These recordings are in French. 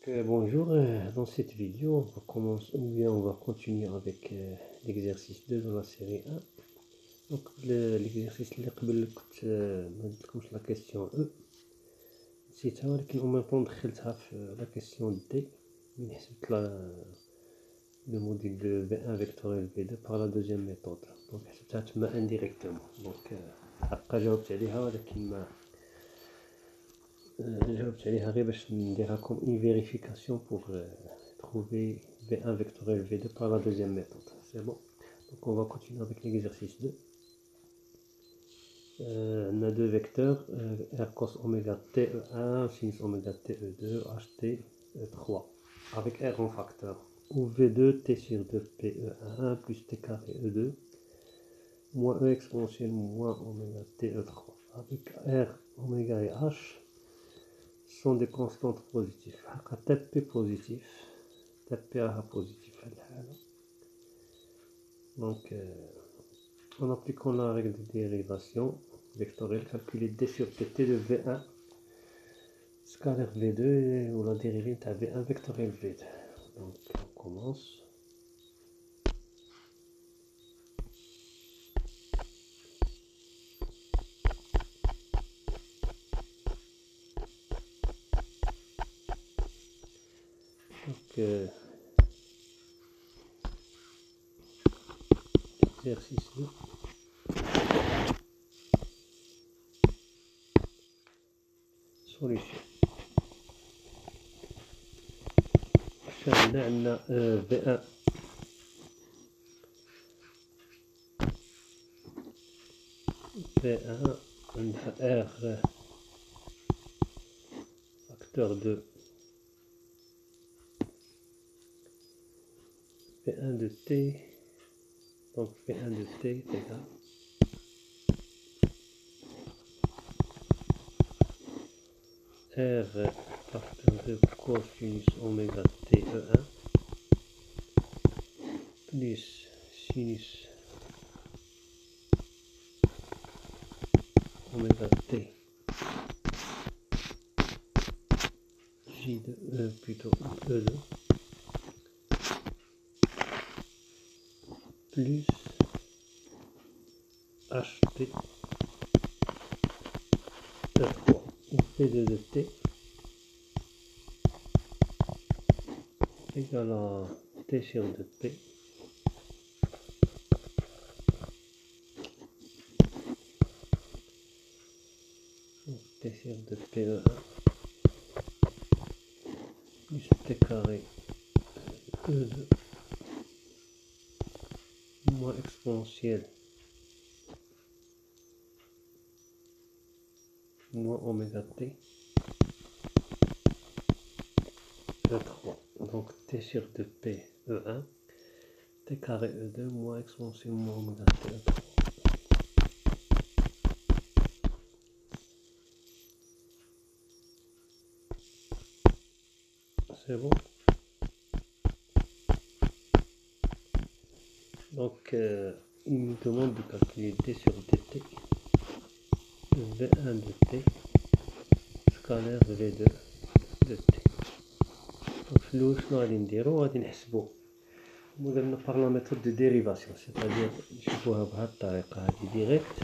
Bonjour, dans cette vidéo, on va continuer avec l'exercice 2 de la série 1. Donc l'exercice اللي قبل كنت ما درتلكمش la question E نسيتها, ولكن en même temps دخلتها في la question D من حسبت le module de V1 vectoriel V2 par la deuxième méthode. Donc حسبتها تما indirectement. Donc حقا جاوبت عليها, ولكن ما جاوبت عليها غير باش نديرها comme une vérification pour trouver V1 vectoriel V2 par la deuxième méthode. C'est bon. Donc on va continuer avec l'exercice 2. On a deux vecteurs, R cos oméga TE1, sinus oméga TE2, HT E3, avec R en facteur, où V2 T sur 2 PE1 plus T carré E2, moins E exponentielle moins oméga TE3, avec R, oméga et H sont des constantes positives. TP positif, TPA positif. Donc en appliquant la règle de dérivation vectorielle, calculer D sur dt de V1 scalaire V2 ou la dérivée de V1 vectoriel V2. Donc on commence. Donc exercice 2. Solution. عندنا V1 عندها R facteur de V1 de T, donc V1 de T est égal R facteur de cosinus oméga TE1 plus sinus oméga T J de E plutôt E2 plus HT E3 ou P2 de T égale à T sur 2P T sur 2PE1 plus T carré E2 moins exponentielle moins oméga T E3. Donc T sur 2P E1 T carré E2 moins exponentielle moins oméga T E3. C'est bon. Donc il nous demande de calculer D sur dt de V1 de T scalaire V2 de T. Donc شنو غادي نديرو, غادي نحسبو موديلنا par la méthode de dérivation, c'est-à-dire نشوفوها بهذه الطريقة هذه ديريكت,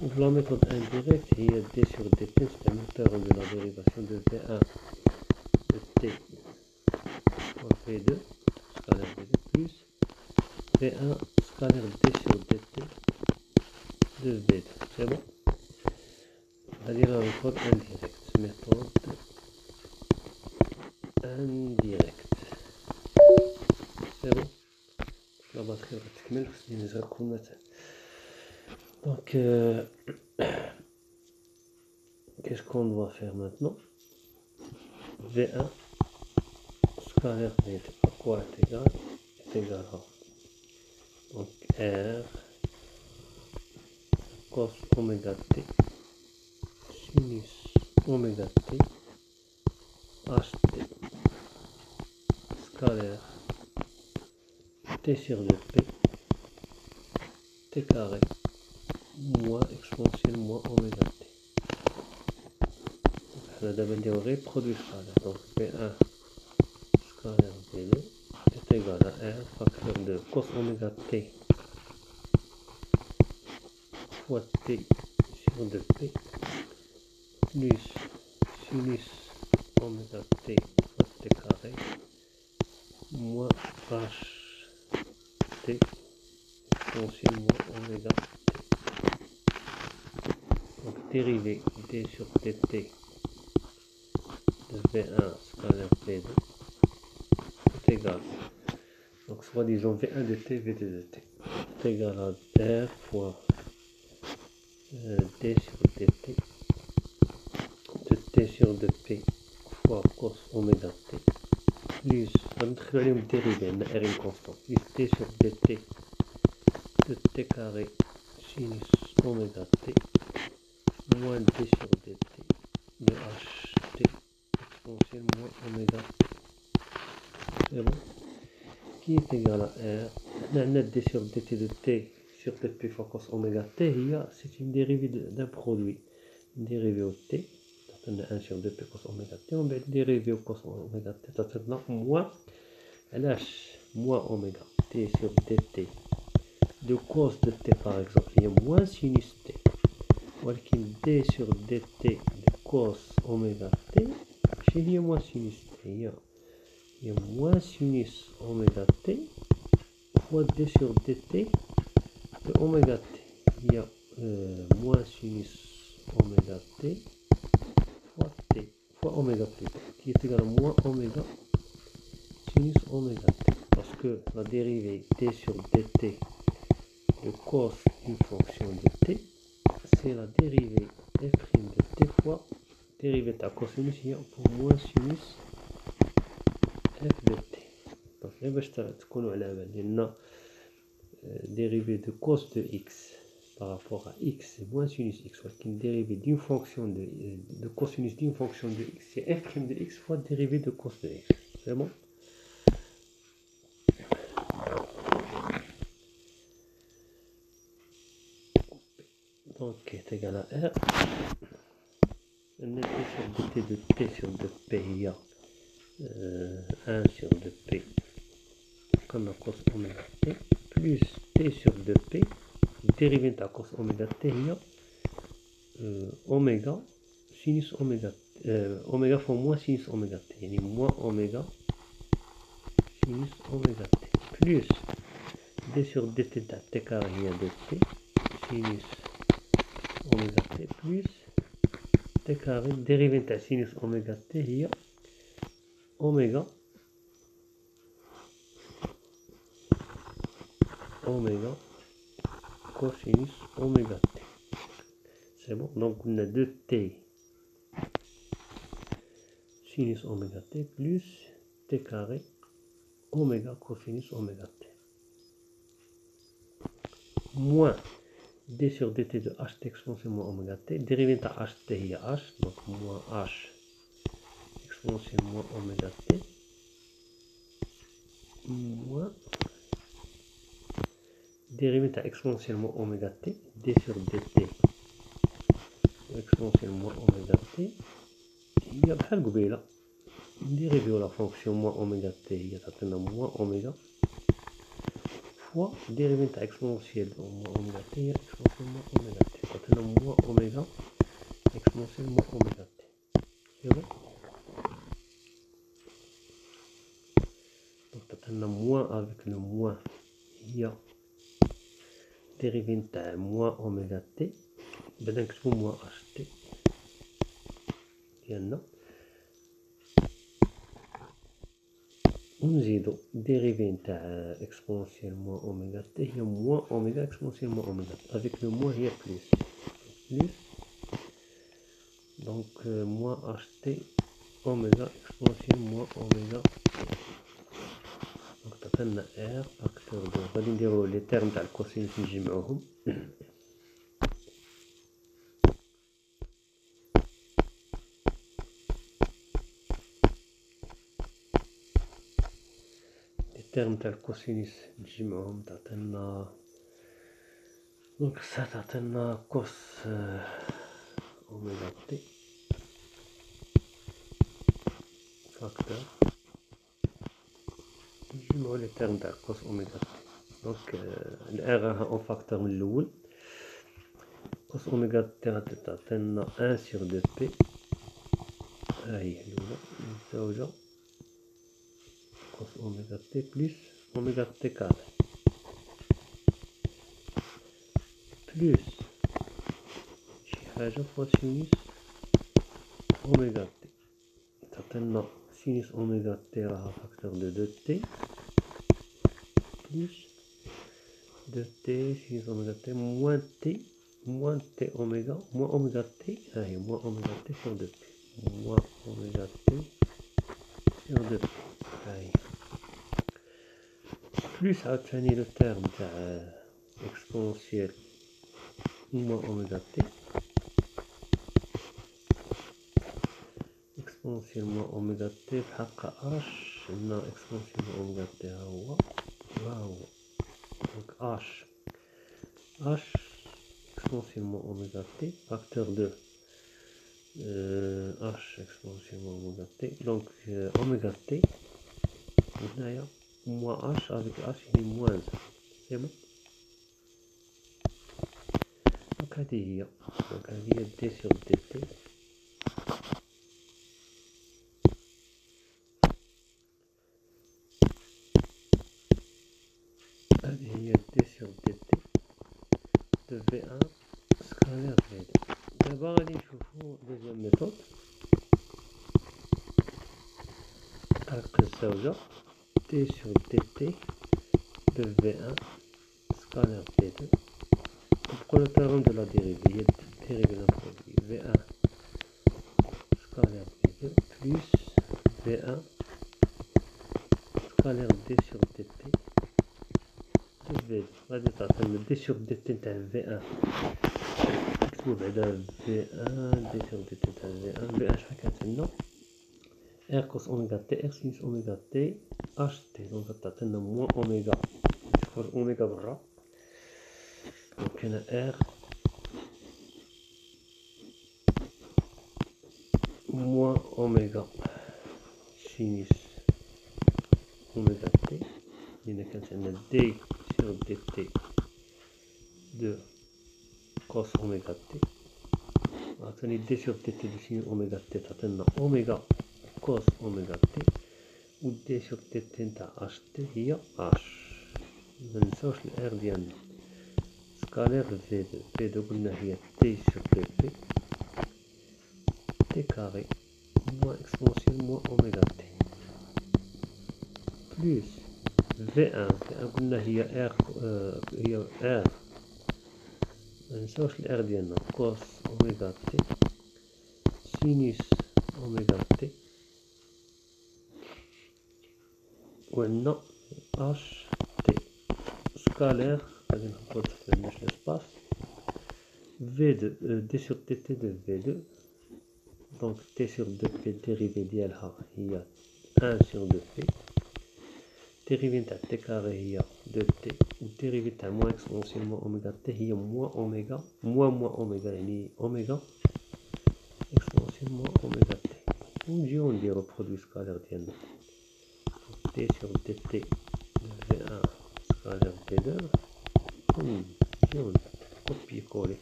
و في la méthode indirecte هي D sur dt نستعمل terme de la dérivation de V1 de T fois V2 scalaire V2 plus V1 scalaire D sur dt de V2. C'est bon. هذه la méthode indirecte. Méthode indirecte. C'est bon. La batterie va تكمل, خصني نزركم مثلا. Donc qu'est-ce qu'on doit faire maintenant? V1 scalaire V2 à quoi est égal? Est égal à donc R cos oméga T sinus oméga T HT scalaire T sur 2P T carré moins exponentielle moins oméga T. حنا دابا نديرو غير برودوي سكالير. دونك B1 سكالير B2 est égal à R facteur de cos oméga T fois T sur 2P plus sinus oméga T fois T carré moins HT exponentielle moins oméga T. Donc dérivé D sur dt de V1 scalaire V2 est égal. Donc soit disons V1 de T, V2 de T est égal à R fois D sur dt de T sur 2P fois cos oméga T plus, on va mettre le dérivé, on a R une constante, plus T sur dt de T carré sinus oméga T moins D sur dt de HT exponentielle moins oméga T. C'est bon? Qui est égal à R. On a D sur dt de T sur dt fois cos oméga T. C'est une dérivée d'un produit. Une dérivée au T. On a 1 sur 2P cos oméga T. On va dériver au cos oméga T. Moins LH moins oméga T sur dt de cos de T par exemple. Il y a moins sinus T. ولكن D sur dt de cos oméga T. Il y a moins sinus T. Il y a moins sinus oméga T fois D sur dt de oméga T. Il y a moins sinus oméga T fois T fois oméga plutôt, qui est égal à moins oméga sinus oméga T. Parce que la dérivée D sur dt de cos d'une fonction de T, c'est la dérivée f' de T fois dérivée de cosinus pour moins sinus f de T. Donc là, باش تكونوا على بالنا dérivée de cos de x par rapport à x, c'est moins sinus x, une dérivée d'une fonction de cosinus d'une fonction de x, c'est f' de x fois dérivée de cos de x. C'est bon? Donc est égal à R. On a D sur dt de T sur 2P, il y a 1 sur 2P comme cos oméga T plus T sur 2P dérivée de cos oméga T, il y a oméga sinus oméga oméga fois moins sinus oméga T, il y a moins oméga sinus oméga T plus D sur dt de T carré, il y a 2T sinus oméga T plus T carré dérivée de sinus oméga T, il y a oméga cosinus oméga T. C'est bon? Donc on a 2T sinus oméga T plus T carré oméga cosinus oméga T moins D sur dt de HT exponentielle moins oméga T, dérivée de HT, il y a H, donc moins H exponentielle moins oméga T moins dérivée de exponentielle moins oméga T, D sur dt exponentielle moins oméga T, il y a بحال قبيلة نديريفيو la fonction moins oméga T, il y a moins oméga fois dérivée de exponentielle moins oméga T, il y a exponentielle moins oméga T, moins oméga exponentielle moins oméga T. C'est bon? Donc on a moins avec le moins, il y a dérivée de moins oméga T, بدنا نكتبو moins HT ديالنا ونزيدو dérivée نتاع exponentielle moins oméga T هي moins oméga exponentielle moins oméga T, avec le moins هي plus donc moins HT oméga exponentielle moins oméga T. donc تعطينا R facteur de غادي نديرو لي تيرم تاع الكوسينوس نجمعوهم terme تاع الكوسينوس نجمعهم تعطينا دونك تعطينا كوس اوميغا تي facteur نجمعو لي تيرم تاع كوس اوميغا تي. دونك الار راها اون فاكتور من الاول، كوس اوميغا تي غادي تعطينا 1 سور 2 بي، ها هي الاولى مزوجة كوس اوميغا تي بلس اوميغا تي كاري بلس شي حاجة فوا سينوس اوميغا تي، تعطينا سينوس اوميغا تي راها فاكتور دو 2 تي plus 2t sinus oméga t moins t oméga moins oméga t, allez, moins oméga t sur 2p, moins oméga t sur 2p, allez. Plus à obtenir le terme exponentiel moins oméga t, exponentiel moins oméga t بحق h لنا exponentiel moins oméga t هو donc h exponentiellement oméga t facteur de h exponentiellement oméga t, donc oméga t هنايا moins h avec h il est moins 1, c'est bon. donc هذه هي d sur dt هذه هي d sur dt de V1 scalaire V2. دابا غادي نشوفو دوزيام ميثود طريقة الزوجة d sur dt de V1 scalaire V2. نبقاو لو تيرم دو لا ديريفي هي ديريفي دان برودوي V1 scalaire V2 plus V1 scalaire d sur dt de V2. غادي تعطينا d sur dt نتاع V1 نكتبو بعدا V1 d sur dt تاع V1 V1 شحال كانت عندنا R cos اوميغا تي R sinus اوميغا تي اش تي، دونك تعطينا موان اوميغا، نشوفو اوميغا برا، دونك هنا R موان اوميغا sinus اوميغا تي، هنا كانت عندنا d sur dt de cos اوميغا تي، عطاني d sur dt de sin اوميغا تي تعطينا اوميغا كوس اوميغا تي، و d sur dt نتاع اش تي هي اش، مننساوش الار ديالنا سكالير في دو قلنا هي تي sur 2 بي تي كاري موان اكسبونسيال موان اوميغا تي بلس V1 قلنا هي ار هي ار مننساوش الار ديالنا كوس اوميغا تي سينوس اوميغا تي، وعندنا اش تي سكالير غادي نحطو مفعندناش لاسباس V2 d sur dt de V2، donc t sur 2p dérivée ديالها هي 1 sur 2p، dérivée نتاع t carré هي 2t، و dérivée نتاع موان اكسبونسيال اوميغا تي هي موان اوميغا موان اوميغا يعني اوميغا اكسبونسيال اوميغا تي، ونجيو نديرو برودوي سكالير ديالنا t sur dt de V1 scalaire V2، ونجيو كوبي كولي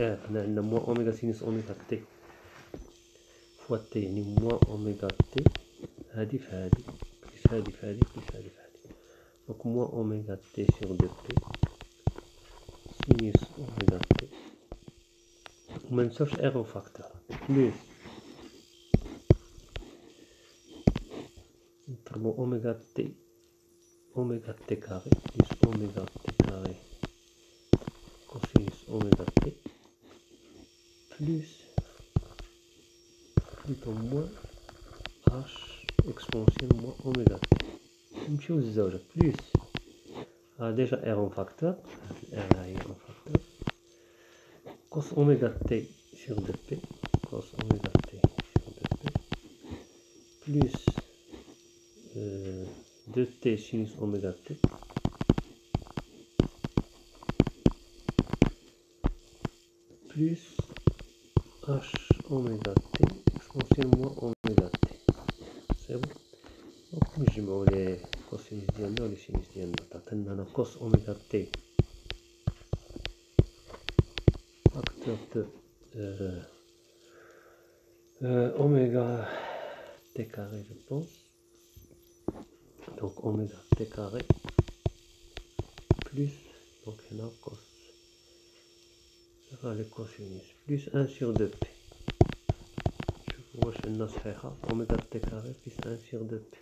هنا عندنا موان اوميغا سينوس اوميغا تي فوا تي يعني موان اوميغا تي، هادي في هادي بلس هادي في هادي بلس هادي في هادي، دونك موان اوميغا تي sur 2p سينوس اوميغا تي، ومنساوش ار فاكتور بلس نضربو اوميغا تي كاري بلس اوميغا تي كاري كوسينوس اوميغا تي بلس بلوتو موان اش اكسبونسيال موان اوميغا تي، نمشيو للزوجة بلس ديجا ار اون فاكتور، ار هي اون فاكتور كوس اوميغا تي sur 2p cos اوميغا تي sur 2p بلس 2t sinus اوميغا تي plus h oméga t exponentielle moins oméga t. C'est نجمعو لي كوسينوس ديالنا و لي سينوس ديالنا. عطاتنا هنا كوس اوميغا تي فاكتور دو اوميغا تي كاري جو بونس. دونك اوميغا تي كاري بلس دونك هنا كوس لي كوسينوس بلس 1 sur 2 بي. شوفوا واش عندنا صحيحة. اوميغا تي كاري بلس 1 sur 2 بي.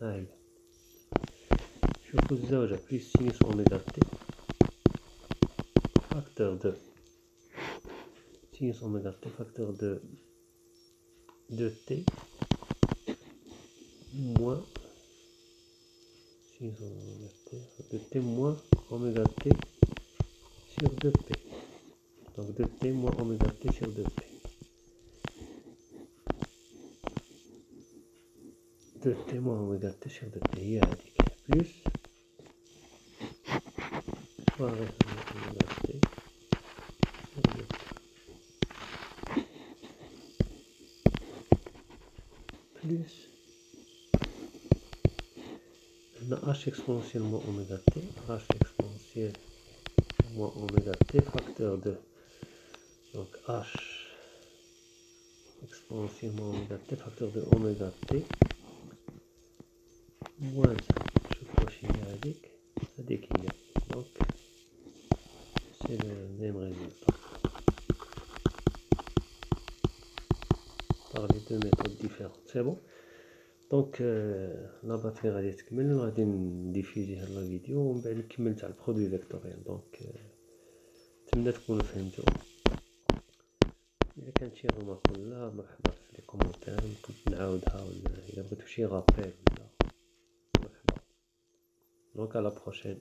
ها هي. شوفوا الزوجة بلس سينوس اوميغا تي فاكتور دو sinus oméga t facteur de 2t moins sinus oméga t de t moins oméga t sur 2p. Donc 2t moins oméga t sur 2p. 2t moins oméga t sur 2p هي هذيك plus fois oméga t sur 2p plus h exponentielle moins oméga t, h exponentielle moins oméga t facteur de, donc h exponentielle moins oméga t facteur de oméga t moins 1. Je coche هذيك هي. Donc c'est le même résultat par les deux méthodes différentes. C'est bon. دونك لا باتري غادي تكمل وغادي نديفيزي هاد لا فيديو ومن بعد نكمل تاع البرودوي فيكتوريال. دونك نتمنى تكونوا فهمتوا. الا كانت شي رومارك ولا مرحبا في لي كومونتير نقدر نعاودها، ولا الا بغيتو شي رابيل ولا مرحبا. دونك على بروشين.